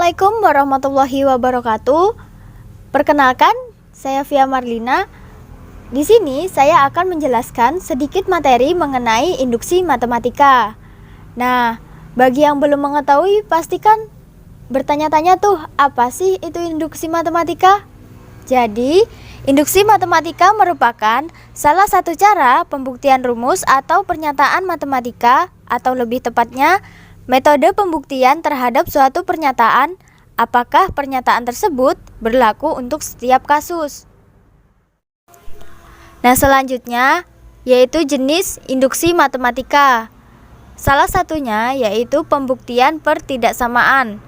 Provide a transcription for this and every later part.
Assalamualaikum warahmatullahi wabarakatuh. Perkenalkan, saya Via Marlina. Di sini saya akan menjelaskan sedikit materi mengenai induksi matematika. Nah, bagi yang belum mengetahui pastikan bertanya-tanya tuh, apa sih itu induksi matematika? Jadi, induksi matematika merupakan salah satu cara pembuktian rumus atau pernyataan matematika, atau lebih tepatnya metode pembuktian terhadap suatu pernyataan, apakah pernyataan tersebut berlaku untuk setiap kasus. Nah, selanjutnya yaitu jenis induksi matematika. Salah satunya yaitu pembuktian pertidaksamaan.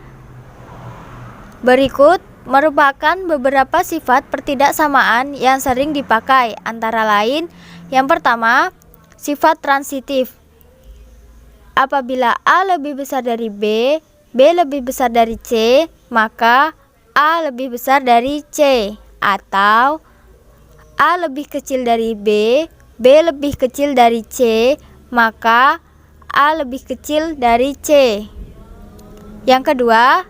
Berikut merupakan beberapa sifat pertidaksamaan yang sering dipakai, antara lain yang pertama, sifat transitif. Apabila A lebih besar dari B, B lebih besar dari C, maka A lebih besar dari C. Atau A lebih kecil dari B, B lebih kecil dari C, maka A lebih kecil dari C. Yang kedua,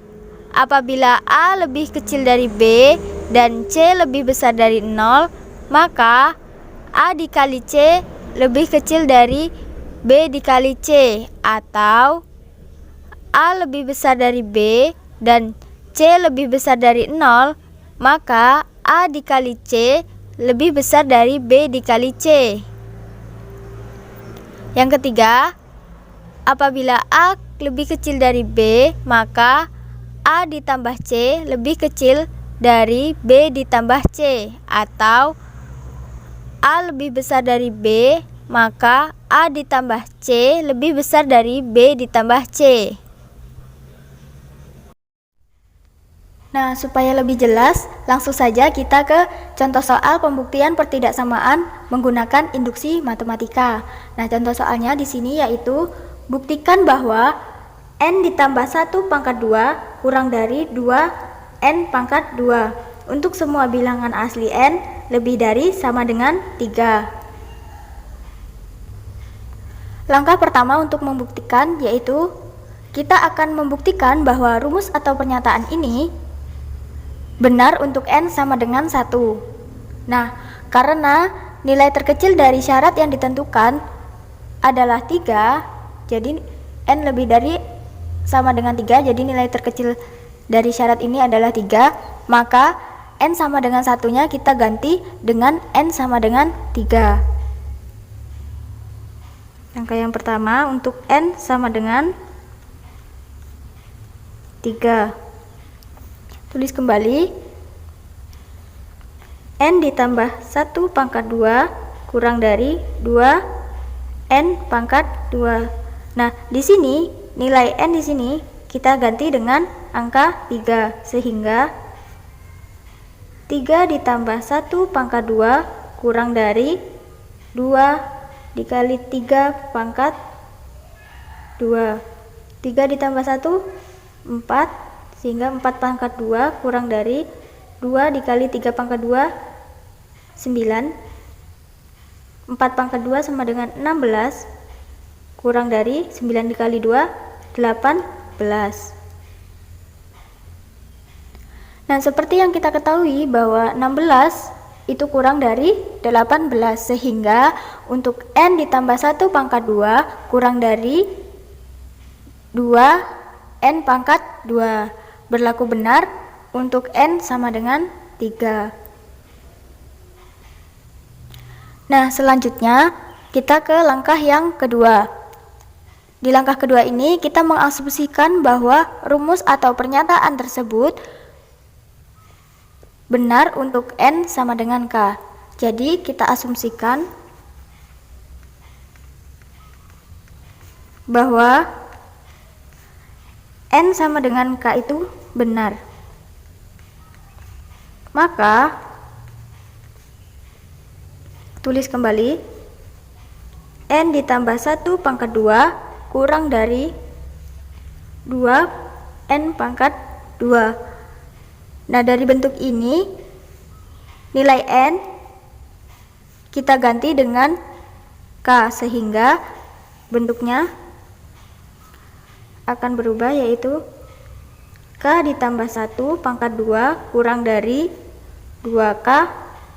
apabila A lebih kecil dari B dan C lebih besar dari 0, maka A dikali C lebih kecil dari B dikali C. Atau A lebih besar dari B dan C lebih besar dari 0, maka A dikali C lebih besar dari B dikali C. Yang ketiga, apabila A lebih kecil dari B, maka A ditambah C lebih kecil dari B ditambah C. Atau A lebih besar dari B, maka A ditambah C lebih besar dari B ditambah C. Nah, supaya lebih jelas, langsung saja kita ke contoh soal pembuktian pertidaksamaan menggunakan induksi matematika. Nah, contoh soalnya di sini yaitu buktikan bahwa n ditambah 1 pangkat 2 kurang dari 2n pangkat 2 untuk semua bilangan asli n lebih dari sama dengan 3. Langkah pertama untuk membuktikan yaitu kita akan membuktikan bahwa rumus atau pernyataan ini benar untuk n sama dengan 1. Nah, karena nilai terkecil dari syarat yang ditentukan adalah 3, jadi n lebih dari sama dengan 3, jadi nilai terkecil dari syarat ini adalah 3, maka n sama dengan 1-nya kita ganti dengan n sama dengan 3. Langkah yang pertama untuk n sama dengan 3. Tulis kembali n ditambah 1 pangkat 2 kurang dari 2n pangkat 2. Nah, di sini nilai n di sini kita ganti dengan angka 3, sehingga 3 ditambah 1 pangkat 2 kurang dari 2 dikali 3 pangkat 2. 3 ditambah 1 4, sehingga 4 pangkat 2 kurang dari 2 dikali 3 pangkat 2 9. 4 pangkat 2 sama dengan 16, kurang dari 9 dikali 2 18. Nah, seperti yang kita ketahui bahwa 16 itu kurang dari 18, sehingga untuk n ditambah 1 pangkat 2 kurang dari 2n pangkat 2 berlaku benar untuk n sama dengan 3. Nah, selanjutnya kita ke langkah yang kedua. Di langkah kedua ini kita mengasumsikan bahwa rumus atau pernyataan tersebut benar untuk n sama dengan k. Jadi kita asumsikan bahwa n sama dengan k itu benar. Maka tulis kembali n ditambah 1 pangkat 2 kurang dari 2n pangkat 2. Nah, dari bentuk ini nilai n kita ganti dengan k, sehingga bentuknya akan berubah, yaitu K ditambah 1 pangkat 2 kurang dari 2K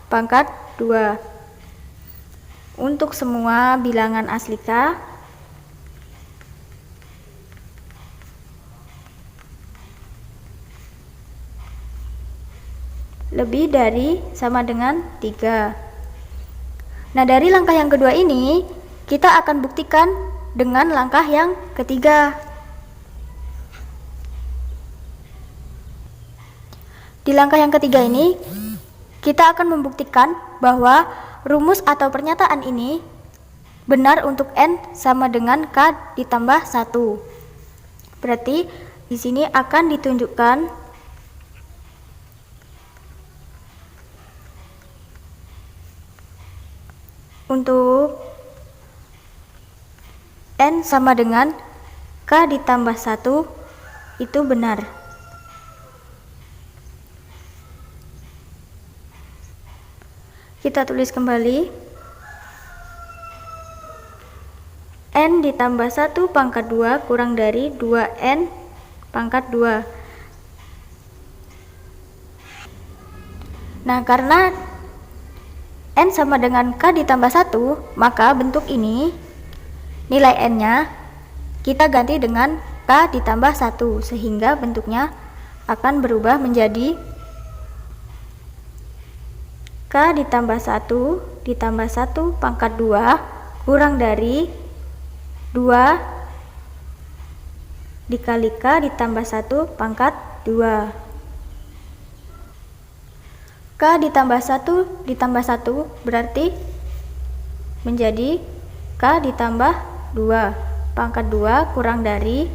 pangkat 2. Untuk semua bilangan asli K, lebih dari sama dengan 3. Nah, dari langkah yang kedua ini, kita akan buktikan dengan langkah yang ketiga. Di langkah yang ketiga ini, kita akan membuktikan bahwa rumus atau pernyataan ini benar untuk N sama dengan K ditambah 1. Berarti di sini akan ditunjukkan untuk N sama dengan K ditambah 1 itu benar. Kita tulis kembali, N ditambah 1 pangkat 2 kurang dari 2N pangkat 2. Nah, karena N sama dengan K ditambah 1, maka bentuk ini nilai N-nya kita ganti dengan K ditambah 1, sehingga bentuknya akan berubah menjadi K ditambah 1 ditambah 1 pangkat 2 kurang dari 2 dikali K ditambah 1 pangkat 2. K ditambah 1 ditambah 1 berarti menjadi K ditambah 2 pangkat 2 kurang dari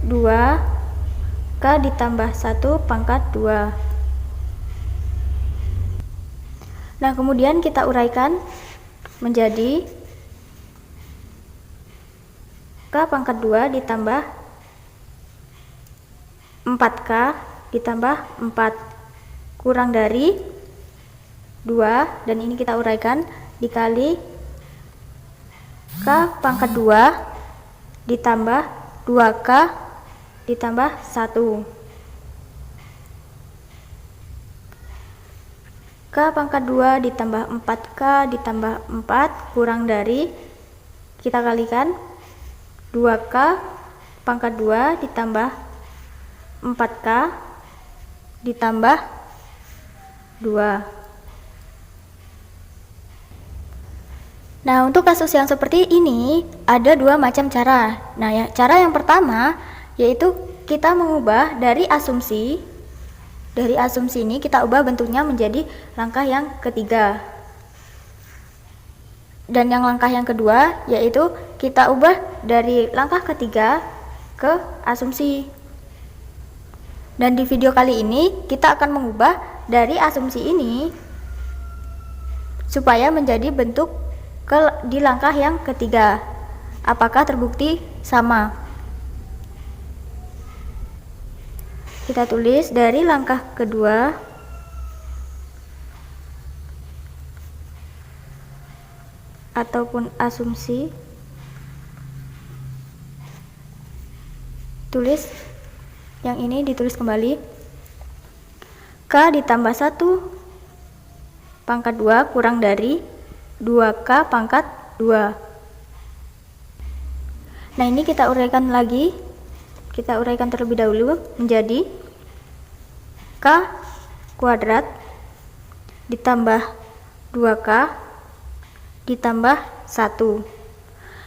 2 K ditambah 1 pangkat 2. Nah, kemudian kita uraikan menjadi K pangkat 2 ditambah 4K ditambah 4 kurang dari 2, dan ini kita uraikan dikali K pangkat 2 ditambah 2K ditambah 1. K pangkat 2 ditambah 4K ditambah 4 kurang dari, kita kalikan, 2K pangkat 2 ditambah 4K ditambah 2. Nah, untuk kasus yang seperti ini ada dua macam cara. Nah, cara yang pertama yaitu kita mengubah dari asumsi. Dari asumsi ini kita ubah bentuknya menjadi langkah yang ketiga. Dan yang langkah yang kedua yaitu kita ubah dari langkah ketiga ke asumsi. Dan di video kali ini kita akan mengubah dari asumsi ini supaya menjadi bentuk di langkah yang ketiga. Apakah terbukti sama? Kita tulis dari langkah kedua ataupun asumsi, tulis yang ini, ditulis kembali K ditambah 1 pangkat 2 kurang dari 2K pangkat 2. Nah, ini kita uraikan lagi. Kita uraikan terlebih dahulu menjadi K kuadrat ditambah 2K ditambah 1.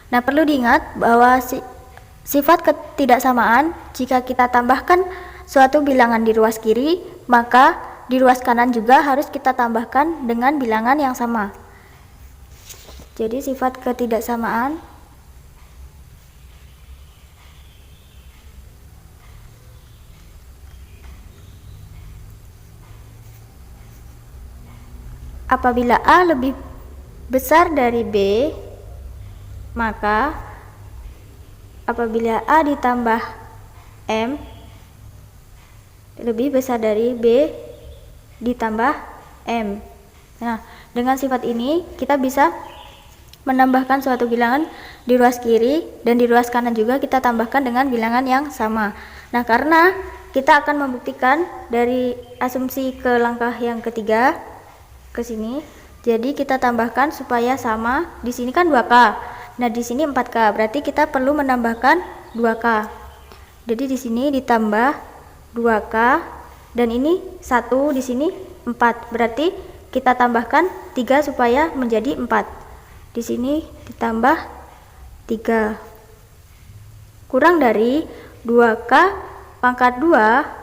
Nah, perlu diingat bahwa sifat ketidaksamaan jika kita tambahkan suatu bilangan di ruas kiri, maka di ruas kanan juga harus kita tambahkan dengan bilangan yang sama. Jadi sifat ketidaksamaan apabila A lebih besar dari B, maka apabila A ditambah M lebih besar dari B ditambah M. Nah, dengan sifat ini kita bisa menambahkan suatu bilangan di ruas kiri dan di ruas kanan juga kita tambahkan dengan bilangan yang sama. Nah, karena kita akan membuktikan dari asumsi ke langkah yang ketiga ke sini, jadi kita tambahkan supaya sama. Di sini kan 2K. Nah, di sini 4K. Berarti kita perlu menambahkan 2K. Jadi di sini ditambah 2K dan ini 1, di sini 4. Berarti kita tambahkan 3 supaya menjadi 4. Di sini ditambah 3. Kurang dari 2K pangkat 2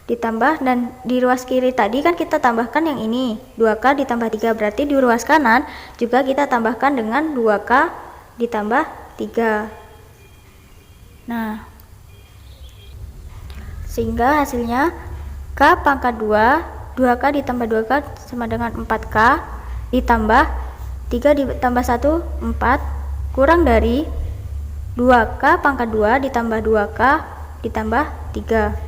ditambah, dan di ruas kiri tadi kan kita tambahkan yang ini 2K ditambah 3, berarti di ruas kanan juga kita tambahkan dengan 2K ditambah 3. Nah, sehingga hasilnya K pangkat 2, 2K ditambah 2K sama dengan 4K ditambah 3 ditambah 1, 4, kurang dari 2K pangkat 2 ditambah 2K ditambah 3.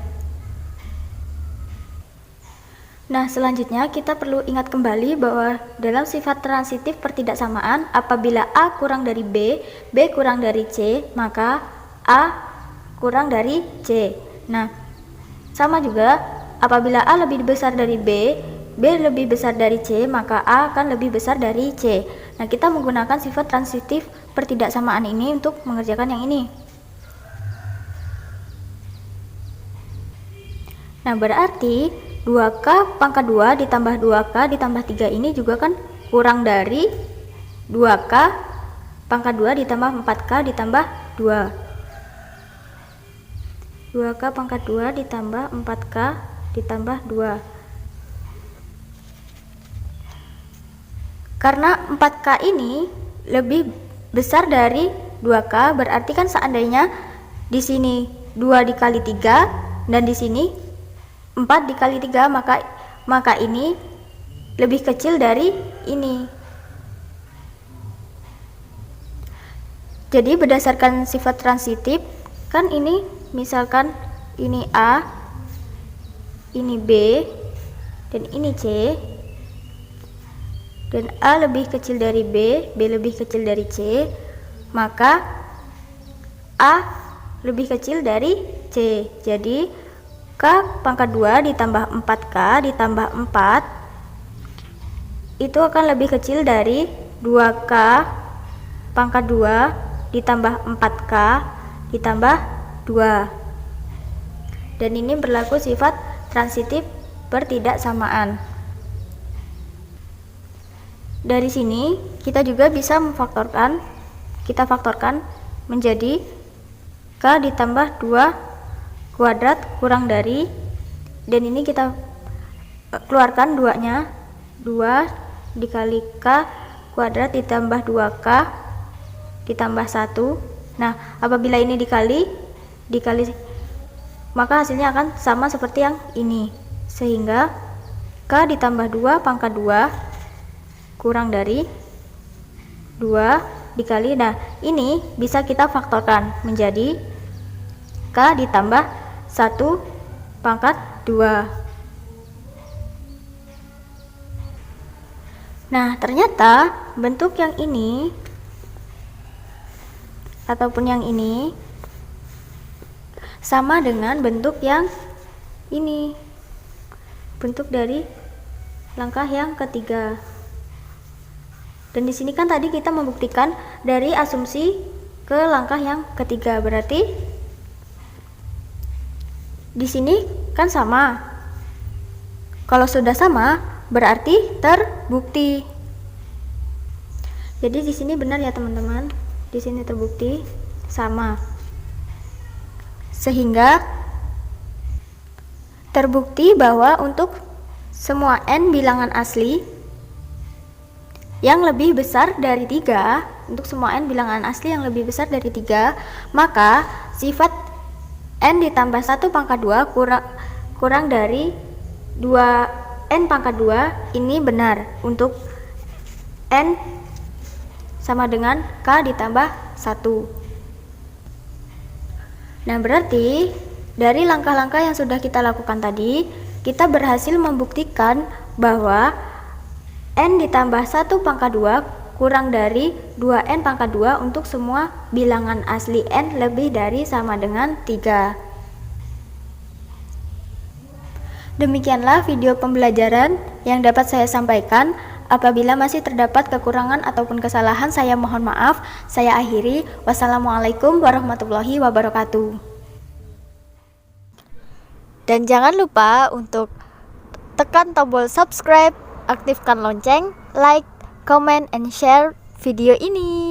Nah, selanjutnya kita perlu ingat kembali bahwa dalam sifat transitif pertidaksamaan, apabila A kurang dari B, B kurang dari C, maka A kurang dari C. Nah, sama juga apabila A lebih besar dari B, B lebih besar dari C, maka A akan lebih besar dari C. Nah, kita menggunakan sifat transitif pertidaksamaan ini untuk mengerjakan yang ini. Nah, berarti 2K pangkat 2 ditambah 2K ditambah 3 ini juga kan kurang dari 2K pangkat 2 ditambah 4K ditambah 2. 2K pangkat 2 ditambah 4K ditambah 2. Karena 4K ini lebih besar dari 2K, berarti kan seandainya di sini 2 dikali 3 dan di sini 4 dikali 3, maka ini lebih kecil dari ini. Jadi berdasarkan sifat transitif kan ini misalkan ini A, ini B, dan ini C, dan A lebih kecil dari B, B lebih kecil dari C, maka A lebih kecil dari C. Jadi K pangkat 2 ditambah 4K ditambah 4 itu akan lebih kecil dari 2K pangkat 2 ditambah 4K ditambah 2. Dan ini berlaku sifat transitif pertidaksamaan. Dari sini kita juga bisa memfaktorkan, kita faktorkan menjadi K ditambah 2 kuadrat kurang dari, dan ini kita keluarkan 2-nya, 2 dikali K kuadrat ditambah 2K ditambah 1. Nah, apabila ini dikali maka hasilnya akan sama seperti yang ini, sehingga K ditambah 2 pangkat 2 kurang dari 2 dikali, nah ini bisa kita faktorkan menjadi K ditambah 1 pangkat 2. Nah, ternyata bentuk yang ini ataupun yang ini sama dengan bentuk yang ini, bentuk dari langkah yang ketiga. Dan di sini kan tadi kita membuktikan dari asumsi ke langkah yang ketiga, berarti di sini kan sama. Kalau sudah sama, berarti terbukti. Jadi di sini benar ya teman-teman. Di sini terbukti sama. Sehingga terbukti bahwa untuk semua n bilangan asli yang lebih besar dari 3, untuk semua n bilangan asli yang lebih besar dari 3, maka sifat n ditambah 1 pangkat 2 kurang dari 2n pangkat 2 ini benar untuk n sama dengan K ditambah 1. Nah, berarti dari langkah-langkah yang sudah kita lakukan tadi, kita berhasil membuktikan bahwa n ditambah 1 pangkat 2 kurang dari 2n pangkat 2 untuk semua bilangan asli n lebih dari sama dengan 3. Demikianlah video pembelajaran yang dapat saya sampaikan. Apabila masih terdapat kekurangan ataupun kesalahan, saya mohon maaf. Saya akhiri. Wassalamualaikum warahmatullahi wabarakatuh. Dan jangan lupa untuk tekan tombol subscribe, aktifkan lonceng, like, comment, and share video ini.